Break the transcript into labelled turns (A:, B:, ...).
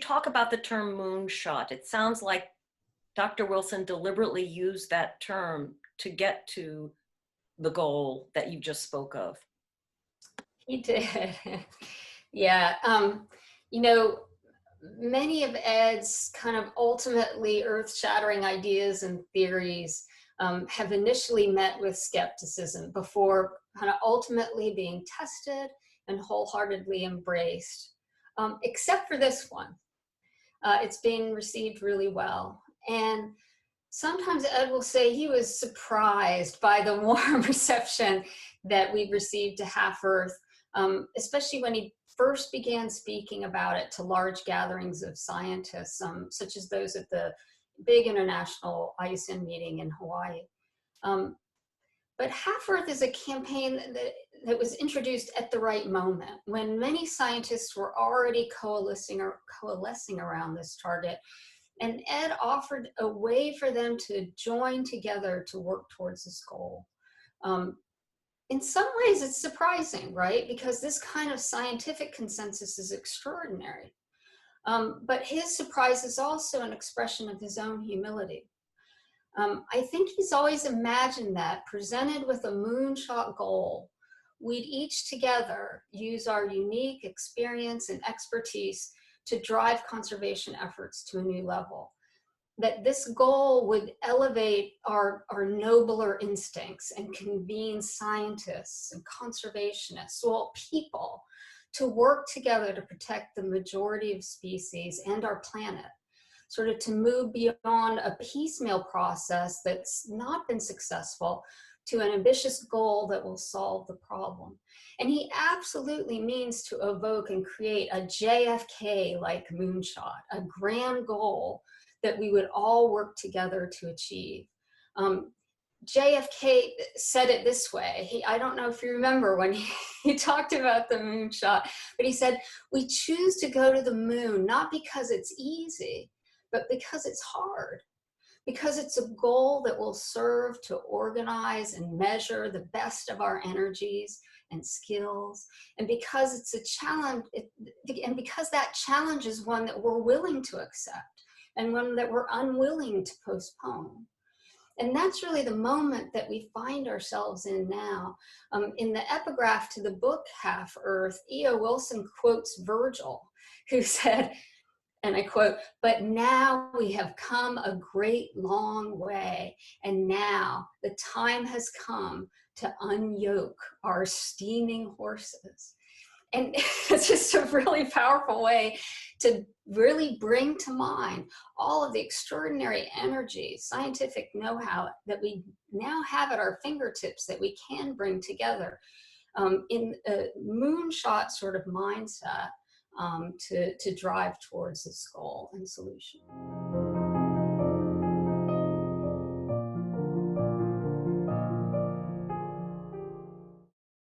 A: talk about the term moonshot, it sounds like Dr. Wilson deliberately used that term to get to the goal that you just spoke of.
B: He did. Yeah. You know, many of Ed's kind of ultimately earth-shattering ideas and theories have initially met with skepticism before kind of ultimately being tested and wholeheartedly embraced, except for this one. It's being received really well. And sometimes Ed will say he was surprised by the warm reception that we received to Half Earth, especially when he first began speaking about it to large gatherings of scientists, such as those at the big international IUCN meeting in Hawaii. But Half Earth is a campaign that was introduced at the right moment, when many scientists were already coalescing around this target. And Ed offered a way for them to join together to work towards this goal. In some ways, it's surprising, right? Because this kind of scientific consensus is extraordinary. But his surprise is also an expression of his own humility. I think he's always imagined that, presented with a moonshot goal, we'd each together use our unique experience and expertise to drive conservation efforts to a new level. That this goal would elevate our nobler instincts and convene scientists and conservationists, well, people, to work together to protect the majority of species and our planet, sort of to move beyond a piecemeal process that's not been successful to an ambitious goal that will solve the problem. And he absolutely means to evoke and create a JFK-like moonshot, a grand goal that we would all work together to achieve. JFK said it this way. I don't know if you remember when he talked about the moonshot, but he said, we choose to go to the moon, not because it's easy, but because it's hard, because it's a goal that will serve to organize and measure the best of our energies and skills, and because it's a challenge, and because that challenge is one that we're willing to accept and one that we're unwilling to postpone. And that's really the moment that we find ourselves in now. In the epigraph to the book Half Earth, E.O. Wilson quotes Virgil, who said, and I quote, "But now we have come a great long way, and now the time has come to unyoke our steaming horses." And it's just a really powerful way to really bring to mind all of the extraordinary energy, scientific know-how that we now have at our fingertips that we can bring together in a moonshot sort of mindset to drive towards this goal and solution.